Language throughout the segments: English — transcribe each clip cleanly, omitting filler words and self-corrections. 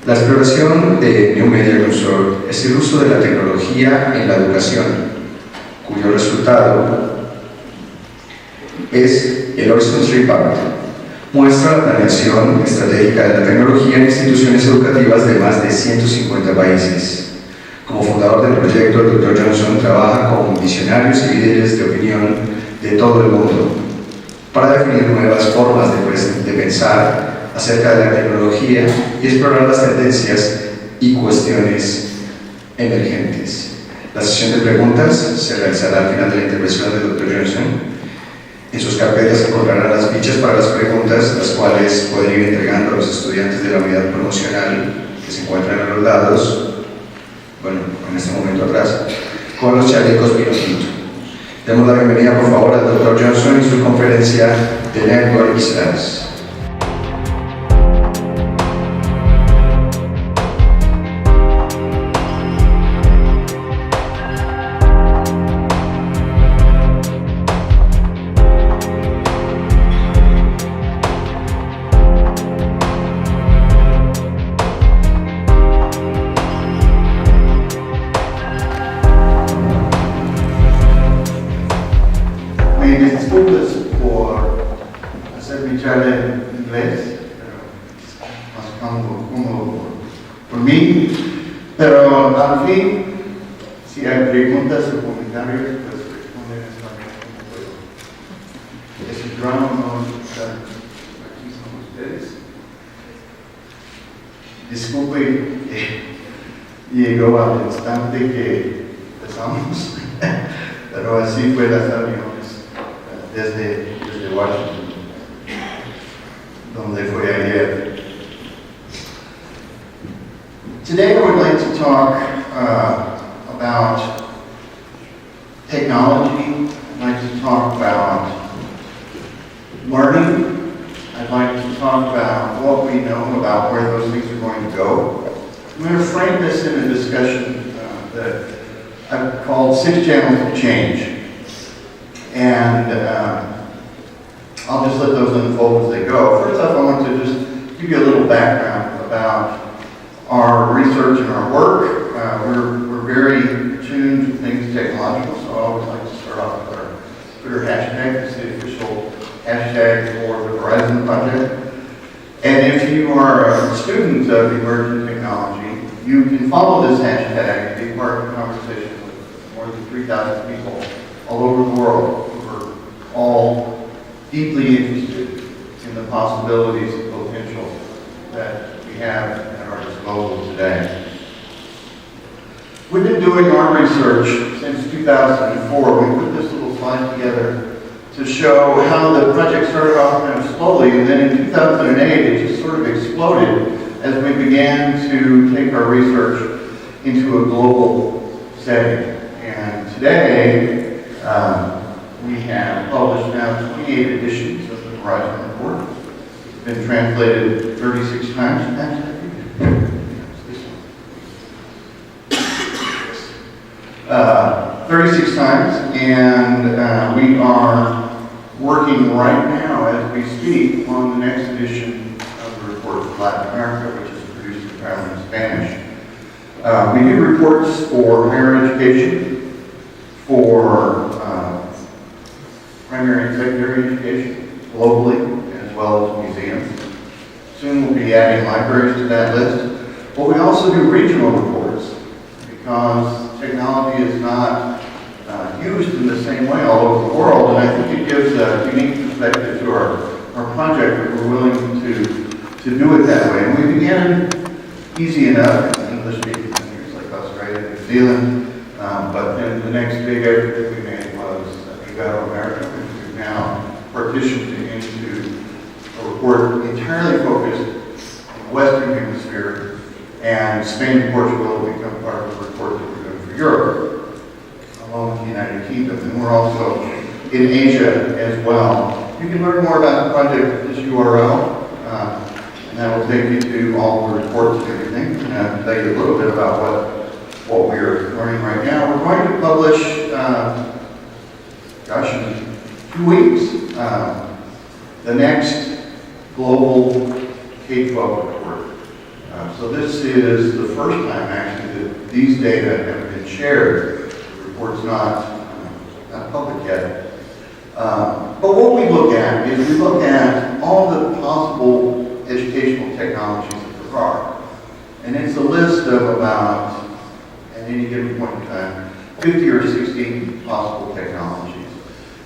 La exploración de New Media Consort es el uso de la tecnología en la educación, cuyo resultado es el Horizon 3 Impact. Muestra la planeación estratégica de la tecnología en instituciones educativas de más de 150 países. Como fundador del proyecto, el Dr. Jhonson trabaja con visionarios y líderes de opinión de todo el mundo para definir nuevas formas de pensar acerca de la tecnología y explorar las tendencias y cuestiones emergentes. La sesión de preguntas se realizará al final de la intervención del Dr. Jhonson. En sus carpetas encontrarán las fichas para las preguntas, las cuales pueden ir entregando a los estudiantes de la unidad promocional que se encuentran a los lados, bueno, en este momento atrás, con los chalecos vino tinto. Demos la bienvenida, por favor, al Dr. Jhonson y su conferencia de Rectores. Disculpas por hacer mi charla en inglés, pero más cómodo por mí. Pero al fin, si hay preguntas o comentarios, pues responden en español como puedo. Ese drama no está aquí con ustedes. Disculpe que llegó al instante que empezamos, pero así fue las reuniones. Desde Washington, donde fue ayer. Today I would like to talk about technology. I'd like to talk about learning. I'd like to talk about what we know about where those things are going to go. I'm going to frame this in a discussion that I've called 6 Channels of Change. And I'll just let those unfold as they go. First off, I want to just give you a little background about our research and our work. We're very attuned to things technological, so I always like to start off with our Twitter hashtag. It's the official hashtag for the Horizon Project. And if you are a student of emerging technology, you can follow this hashtag and be part of a conversation with more than 3,000 people all over the world who are all deeply interested in the possibilities and potential that we have at our disposal today. We've been doing our research since 2004. We put this little slide together to show how the project started off kind of slowly, and then in 2008 it just sort of exploded as we began to take our research into a global setting. And today, we have published now 28 editions of the Horizon Report. It's been translated 36 times. 36 times, and we are working right now as we speak on the next edition of the report for Latin America, which is produced entirely in Spanish. We do reports for higher education, for primary and secondary education globally, as well as museums. Soon we'll be adding libraries to that list. But we also do regional reports because technology is not used in the same way all over the world, and I think it gives a unique perspective to our project that we're willing to do it that way. And we began easy enough in English-speaking countries like Australia and New Zealand, but then the next big effort that we made was America, which we've now partitioned into a report entirely focused on the Western Hemisphere, and Spain and Portugal have become part of the report that we're doing for Europe, along with the United Kingdom, and we're also in Asia as well. You can learn more about the project at this URL, and that will take you to all the reports and everything, and I'll tell you a little bit about what we're learning right now. We're going to publish in 2 weeks, the next global K-12 report. So this is the first time actually that these data have been shared. The report's not public yet. But what we look at is we look at all the possible educational technologies that there are. And it's a list of about, at any given point in time, 50 or 60 possible technologies.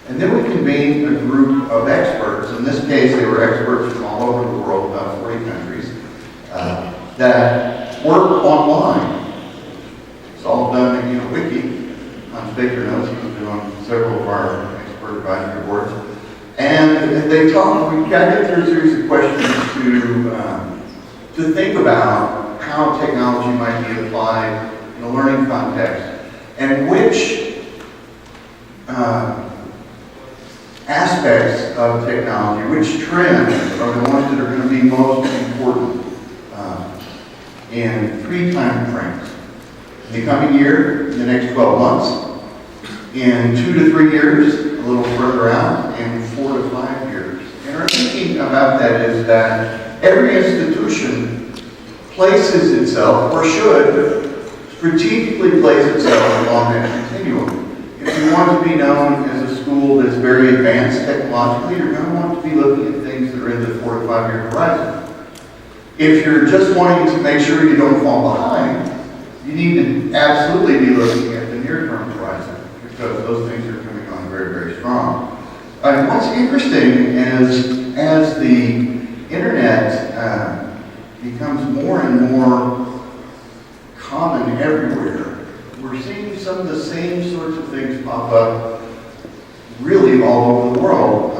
And then we convened a group of experts. In this case, they were experts from all over the world, about 40 countries, that work online. It's all done in a wiki on Baker Notes. He's been on several of our expert advisory boards. And they talk, we got through a series of questions to think about how technology might be applied in a learning context and which aspects of technology, which trends are the ones that are going to be most important in 3 time frames. In the coming year, in the next 12 months, in 2 to 3 years, a little further out, and 4 to 5 years. And our thinking about that is that every institution places itself, or should, strategically place itself along that continuum. If you want to be known as a school that's very advanced technologically, you're going to want to be looking at things that are in the 4 to 5 year horizon. If you're just wanting to make sure you don't fall behind, you need to absolutely be looking at the near-term horizon, because those things are coming on very, very strong. And what's interesting is, as the internet becomes more and more common everywhere, we're seeing some of the same sorts of things pop up really all over the world.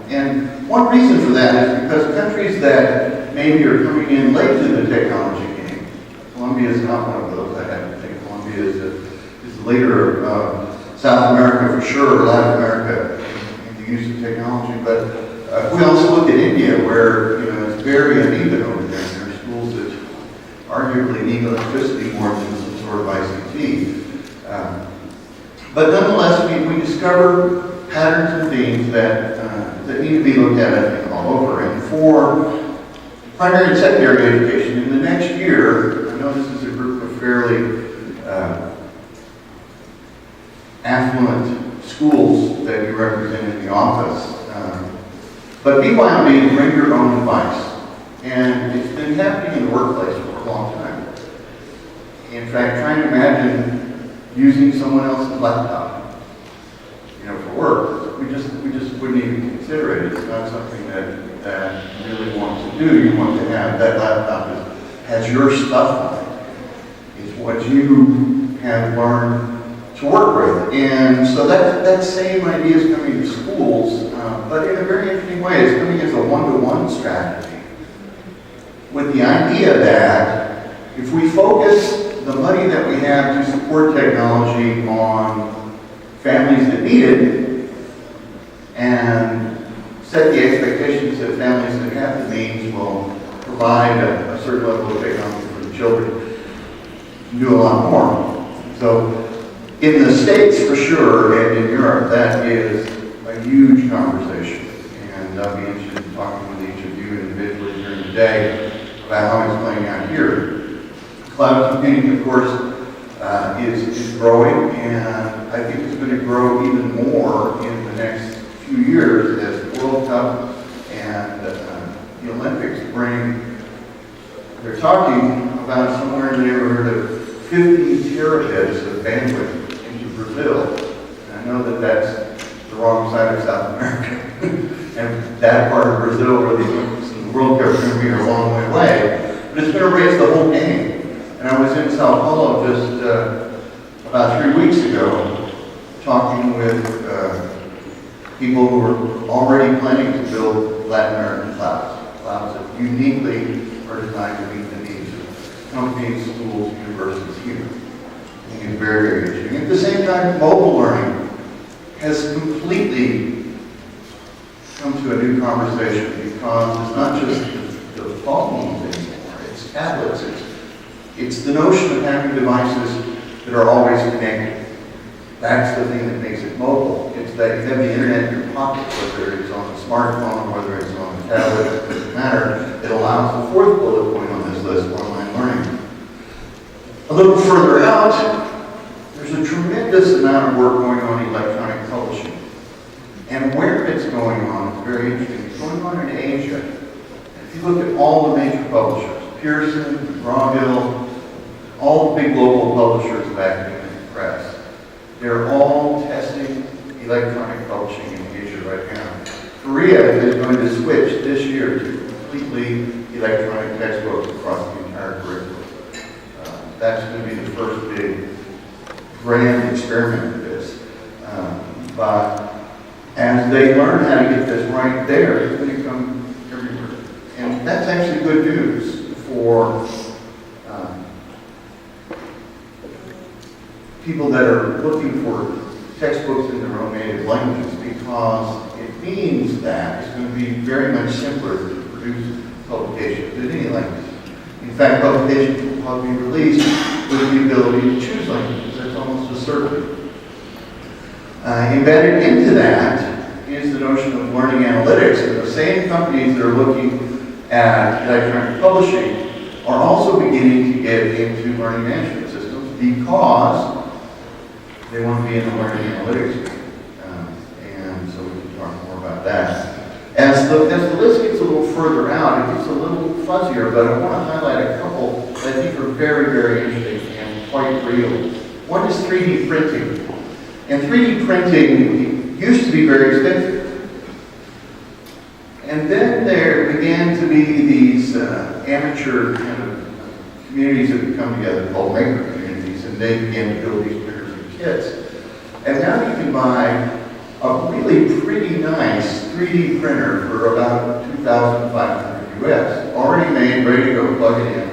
And one reason for that is because countries that maybe are coming in late to the technology game, Colombia is not one of those. I have to think Colombia is the leader of South America for sure, Latin America in the use of technology. But we also look at India, where it's very uneven over there. There are schools that arguably need electricity more than some sort of ICT. But nonetheless, we discover patterns and themes that need to be looked at, I think, all over. And for primary and secondary education, in the next year, I know this is a group of fairly affluent schools that you represent in the office. But BYOD, bring your own device. And it's been happening in the workplace for a long time. In fact, trying to imagine using someone else's laptop, for work, we just wouldn't even consider it. It's not something that you really want to do. You want to have that laptop has your stuff on it. It's what you have learned to work with. And so that same idea is coming to schools, but in a very interesting way. It's coming as a one-to-one strategy, with the idea that if we focus the money that we have to support technology on families that need it, and set the expectations that families that have the means will provide a certain level of technology for the children, do a lot more. So in the States for sure, and in Europe, that is a huge conversation. And I'll be interested in talking with each of you individually during the day about how it's playing out here. Cloud computing, of course, is growing, and I think it's going to grow even more in the next few years as the World Cup and the Olympics bring. They're talking about somewhere in the neighborhood of 50 terabits of bandwidth into Brazil. And I know that that's the wrong side of South America, and that part of Brazil where the Olympics and the World Cup are going to be a long way away. But it's going to raise the whole game. And I was in Sao Paulo just about 3 weeks ago, talking with people who were already planning to build Latin American clouds that uniquely are designed to meet the needs of companies, schools, universities here. I think it's very, very interesting. At the same time, mobile learning has completely come to a new conversation, because it's not just the phones anymore, it's tablets, it's the notion of having devices that are always connected. That's the thing that makes it mobile. It's that you have the internet in your pocket, whether it's on a smartphone, whether it's on a tablet, it doesn't matter. It allows the fourth bullet point on this list, online learning. A little further out, there's a tremendous amount of work going on in electronic publishing. And where it's going on is very interesting. It's going on in Asia. If you look at all the major publishers, Pearson, McGraw-Hill, all the big global publishers of academic press, they're all testing electronic publishing in Asia right now. Korea is going to switch this year to completely electronic textbooks across the entire curriculum. That's going to be the first big grand experiment with this. But as they learn how to get this right there, it's going to come everywhere. And that's actually good news for people that are looking for textbooks in their own native languages, because it means that it's going to be very much simpler to produce publications in any language. In fact, publications will probably be released with the ability to choose languages. That's almost a certainty. Embedded into that is the notion of learning analytics. And the same companies that are looking at electronic publishing are also beginning to get into learning management systems because they want to be in the learning analytics. And so we can talk more about that. As the list gets a little further out, it gets a little fuzzier, but I want to highlight a couple that I think are very, very interesting and quite real. One is 3D printing. And 3D printing used to be very expensive. And then there began to be these amateur kind of communities that would come together called maker communities, and they began to build these printers and kits. And now you can buy a really pretty nice 3D printer for about $2,500 US, already made, ready to go, plug it in.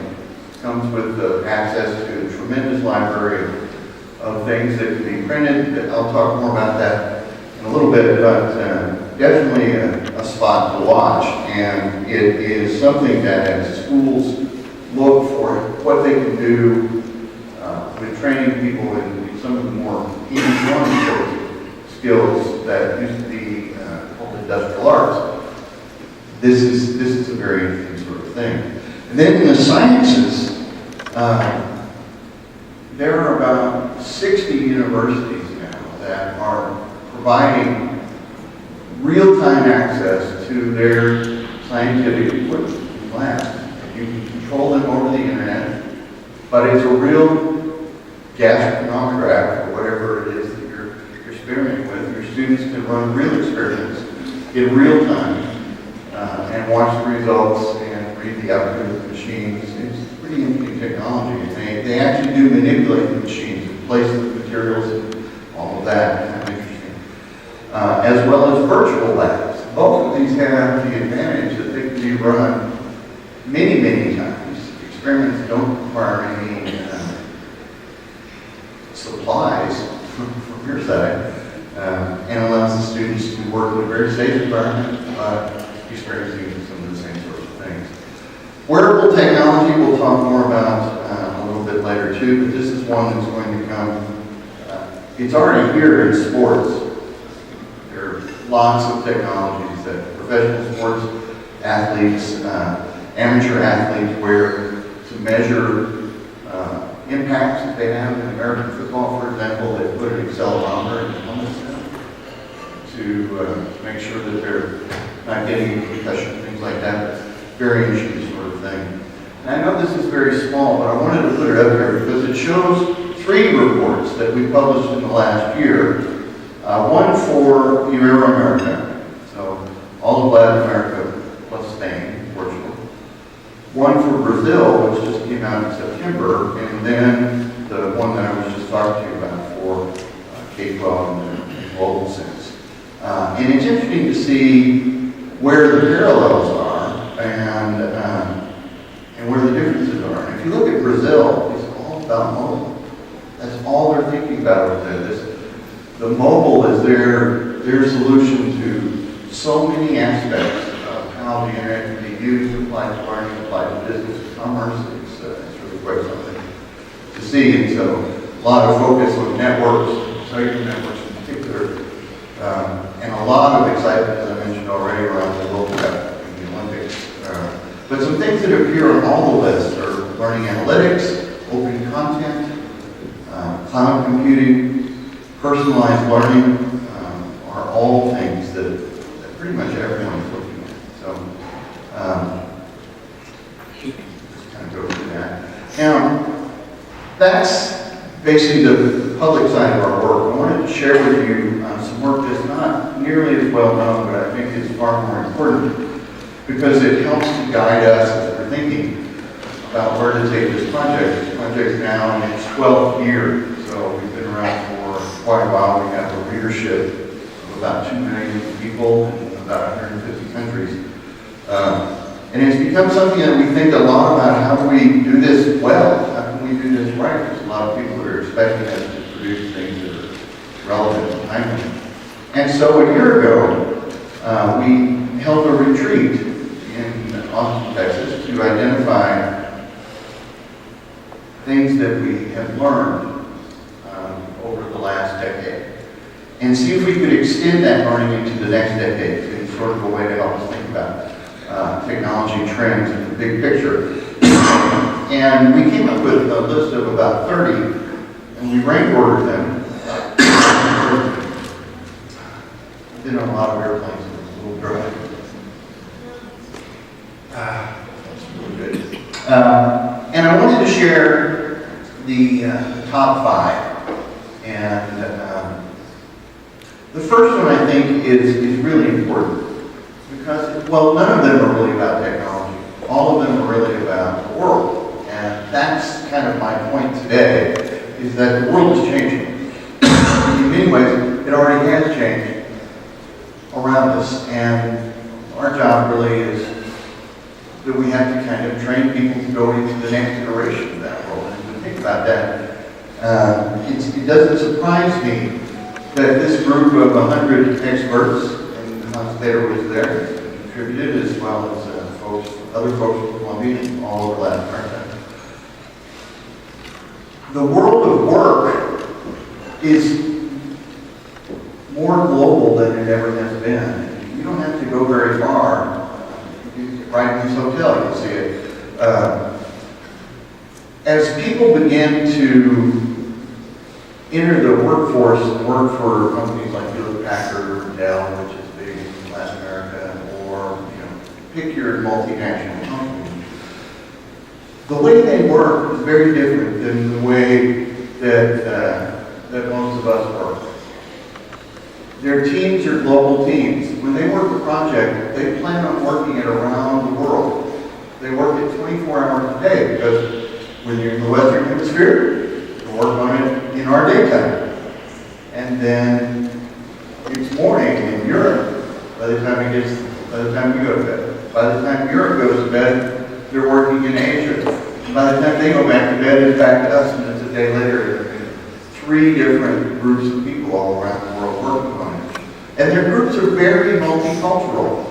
Comes with access to a tremendous library of things that can be printed. I'll talk more about that in a little bit, but definitely a spot to watch. And it is something that as schools look for what they can do with training people in some of the more hands-on skills that used to be called industrial arts. This is a very interesting sort of thing. And then in the sciences, there are about 60 universities now that are providing real-time access to their scientific equipment and labs. You can control them over the internet, but it's a real gas chromatograph or whatever it is that you're experimenting with. Your students can run real experiments in real time and watch the results and read the output of the machines. It's pretty interesting technology. And they actually do manipulate the machines and place the materials and all of that. Kind of interesting. As well as virtual labs. Both of these have the advantage that they can be run many, many times. Experiments don't require any supplies from your side, and allows the students to work in a very safe environment, experiencing some of the same sorts of things. Wearable technology we'll talk more about a little bit later too, but this is one that's going to come, it's already here in sports. There are lots of technologies that professional sports athletes, amateur athletes wear to measure impacts that they have in American football, for example. They put an accelerometer in the helmets to make sure that they're not getting any concussion, things like that. Very interesting sort of thing. And I know this is very small, but I wanted to put it up here because it shows 3 reports that we published in the last year. One for Ibero-America, so all of Latin America plus Spain, Portugal. One for Brazil, which just came out in September, and then the one that I was just talking to you about for K-12 in the global sense. And it's interesting to see where the parallels are and where the differences are. And if you look at Brazil, it's all about mobile. That's all they're thinking about over there. The mobile is their solution to so many aspects of how the internet can be used, applied to learning, applied to business, commerce. It's really quite something to see. And so a lot of focus on networks, cellular networks in particular, and a lot of excitement, as I mentioned already, around the World Cup and the Olympics. But some things that appear on all the lists are learning analytics, open content, cloud computing, personalized learning are all things that pretty much everyone is looking at. So, just kind of go through that. Now, that's basically the public side of our work. I wanted to share with you some work that's not nearly as well known, but I think is far more important because it helps to guide us as we're thinking about where to take this project. This project is now in its 12th year, so we've been around for quite a while. We have a readership of about 2 million people in about 150 countries. And it's become something that we think a lot about. How do we do this well? How can we do this right? There's a lot of people that are expecting us to produce things that are relevant and timely. And so a year ago, we held a retreat in Austin, Texas to identify things that we have learned over the last decade and see if we could extend that learning into the next decade in sort of a way to help us think about technology trends in the big picture. And we came up with a list of about 30, and we rank ordered them. I've been on a lot of airplanes, and it's a little dry. That's really good. And I wanted to share the top 5. And the first one I think is really important. Because, well, none of them are really about technology. All of them are really about the world. And that's kind of my point today, is that the world is changing. In many ways, it already has changed around us. And our job really is that we have to kind of train people to go into the next iteration of that world. And to think about that, it doesn't surprise me that this group of 100 experts, Hans Peter was there, and contributed, as well as other folks from Columbia and all over Latin America. The world of work is more global than it ever has been. You don't have to go very far. Right in this hotel, you'll see it. As people begin to enter the workforce and work for companies like Hewlett Packard or Dell, which is big in Latin America, or pick your multinational company, the way they work is very different than the way that most of us work. Their teams are global teams. When they work a project, they plan on working it around the world. They work it 24 hours a day because when you're in the Western Hemisphere, you work on it in our daytime. And then it's morning in Europe by the time you go to bed. By the time Europe goes to bed, they're working in Asia. And by the time they go back to bed, it's back to us, and it's a day later. 3 different groups of people all around the world working on it. And their groups are very multicultural.